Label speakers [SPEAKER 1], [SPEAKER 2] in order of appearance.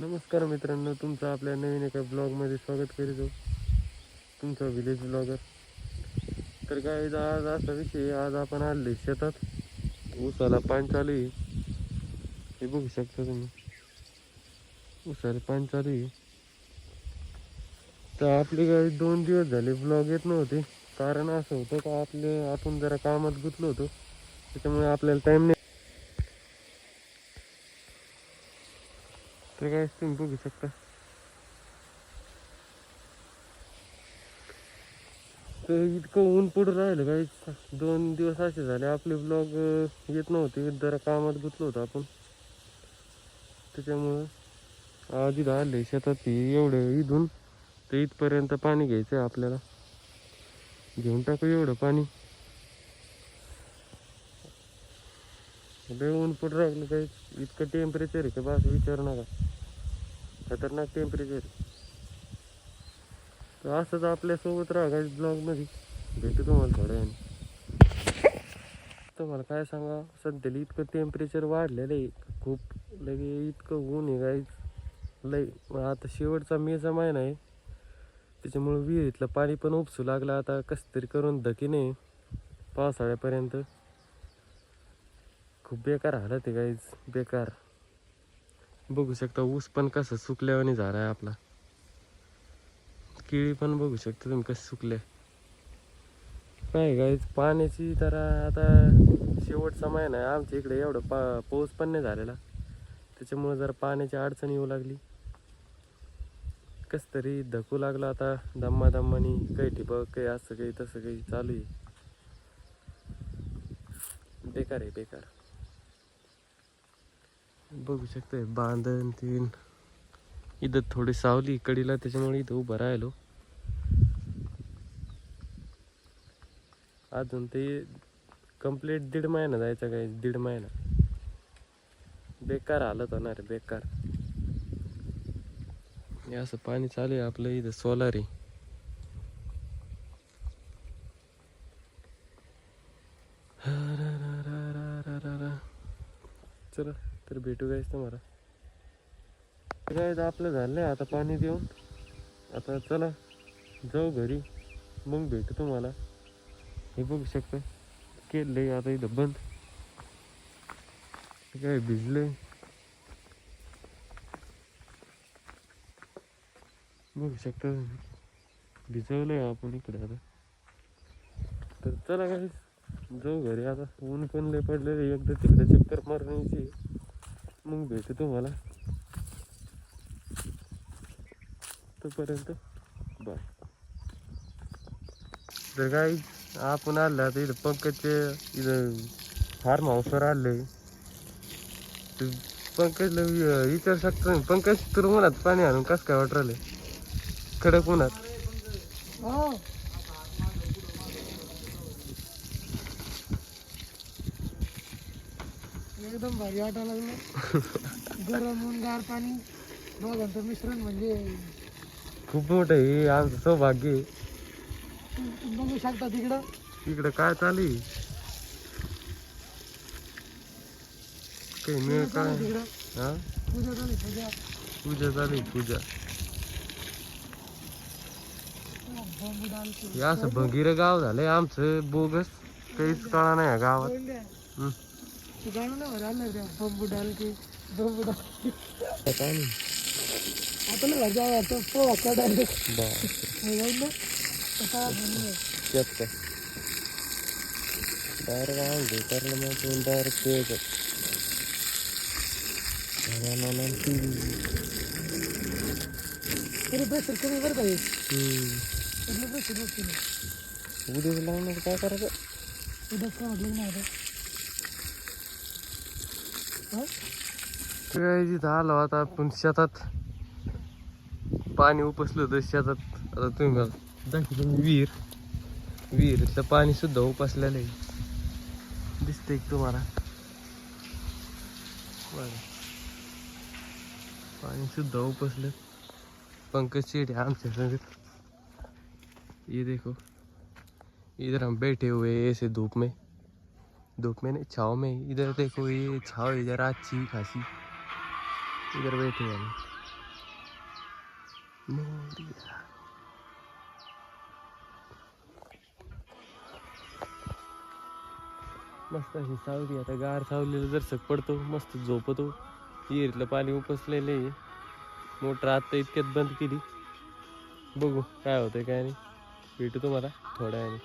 [SPEAKER 1] नमस्कार मित्रांनो, तुमचं आपल्या नवीन एका ब्लॉगमध्ये स्वागत करीतो. तुमचा विलेज ब्लॉगर. तर काय आज असा विषय, आज आपण आले शेतात. ऊसाला पाणी चालू आहे, हे बघू शकता तुम्ही. ऊसाला पाणी चालू आहे. तर आपले काय 2 दिवस झाले ब्लॉग येत नव्हते. कारण असं होतं का आपण जरा कामात गुंतलो होतो, त्याच्यामुळे आपल्याला टाईम नाही. तर काय तुम्ही बघू शकता. तर इतकं ऊन पडून राहिलं काही 2 दिवस असे झाले आपले ब्लॉग येत नव्हते. जरा कामात गुंतलो होतो आपण, त्याच्यामुळं आज इथं आले शेतात. एवढं इथून ते इथपर्यंत पाणी घ्यायचं आहे आपल्याला. घेऊन टाकू एवढं पाणी. लय ऊन पडून राहिलं काही. इतकं टेम्परेचर आहे का बस विचारू नका. खतरनाक टेम्परेचर आहे. तर असंच आपल्यासोबत राहा काही ब्लॉगमध्ये. भेटू तुम्हाला थोड्या वेळाने. तुम्हाला काय सांगा, सध्याला इतकं टेम्परेचर वाढलेलं आहे खूप. लगे इतकं ऊन आहे काहीच लय. आता शेवटचा मेचा महिना आहे, त्याच्यामुळे विहिरीतलं पाणी पण उपसू लागलं आता कसं तरी करून. धकीने पावसाळ्यापर्यंत खूप बेकार हालत आहे काहीच, बेकार. बघू शकता ऊस पण कसं सुकल्यावानी झाला आहे आपला. केळी पण बघू शकता तुम्ही कसं सुकले. काय गाईच पाण्याची तर आता शेवटचा महिना आहे आमच्या इकडे. एवढं पाऊस पण नाही झालेला, त्याच्यामुळे जरा पाण्याची अडचण येऊ लागली. कस तरी धकू लागलं आता दम्मानी. काही ठिबक, काही असं काही तसं काही चालू आहे. बेकार आहे बेकार. बघू शकते बांधण तीन. इथं थोडी सावली कडीला, त्याच्यामुळे इथं उभं राहिलो. अजून ते कंप्लीट 1.5 महिना जायचा काय. 1.5 महिना बेकार हालत होणार आहे, बेकार. हे असं पाणी चालू आहे आपलं इथं. सोलार आहे. चला तर भेटू गायच तुम्हाला. काय आपलं झालंय आता पाणी देऊन. आता चला जाऊ घरी, मग भेटू तुम्हाला. हे बघू शकता केलंय आता इथं बंद. काय भिजलंय बघू शकता. भिजवलंय आपण इकडे आता. तर चला काय जाऊ घरी आता. ऊन पण लय पडलेलं. एकदा तिकडे चक्कर मारण्याची, मग भेटू तुम्हाला. तोपर्यंत बाय. तर काय आपण आलं आता इथं पंकजचे इथं फार्म हाऊसवर आले. पंकजला विचारू शकतो. पंकज तुला उन्हात पाणी आणून कसं काय वाटू राहिलं कडक उन्हात?
[SPEAKER 2] एकदम भारी वाटायला लागलं. गरम ऊन गार पाणी दोघांचं मिश्रण म्हणजे
[SPEAKER 1] खूप मोठं हे आमचं सौभाग्य आहे.
[SPEAKER 2] बघू शकता तिकडं.
[SPEAKER 1] इकडं काय चालू आहे काही मिळ काय.
[SPEAKER 2] तिकडं
[SPEAKER 1] हा
[SPEAKER 2] पूजा झाली, पूजा.
[SPEAKER 1] पूजा चालू आहे, पूजा.
[SPEAKER 2] बॉम्ब डालते.
[SPEAKER 1] हे असं भंगीर गाव झालंय आमचं, बोगस. काहीच कळा नाही या गावात.
[SPEAKER 2] तू गाणं ना भर आलं त्या बॉम्ब डालते, बॉम्ब डालते.
[SPEAKER 1] काय नाही
[SPEAKER 2] आता ना घरच्या वाटतं पोहा काढायला
[SPEAKER 1] बस
[SPEAKER 2] ना. आता
[SPEAKER 1] त्यात काय डायरेक्ट आणलं उतरलं मग तुम्ही डायरेक्ट पेयचं.
[SPEAKER 2] तरी प्रेशर कमी बरं का हे. कुठलं प्रेशर बघते ना.
[SPEAKER 1] उद्या लावून काय करायचं.
[SPEAKER 2] उद्याच काय म्हटलं नाही आता.
[SPEAKER 1] काय तिथं आलो आता आपण शेतात. पाणी उपसलं होतं शेतात. आता तुम्ही बघा दाखवतो मी विहीर पाणी सुद्धा उपसलेलं आहे. दिसतंय की तुम्हाला? पाणी सुद्धा उपसलं. पंकज शेठ आमच्या संगत. ये देखो इधर हम बैठे हुए ऐसे धूप में नहीं, छाव में. इधर देखो ये छाव इधर अच्छी खासी. इधर बैठे हैं हम. मोरया. मस्त ही सावली आता गार सावलीला जर सक पडतो मस्त झोपतो. विहिरीतलं पाणी उपसलेलं आहे. मोटर आता इतक्यात बंद केली. बघू काय होतंय काय नाही. भेटू तुम्हाला थोड्या वेळाने.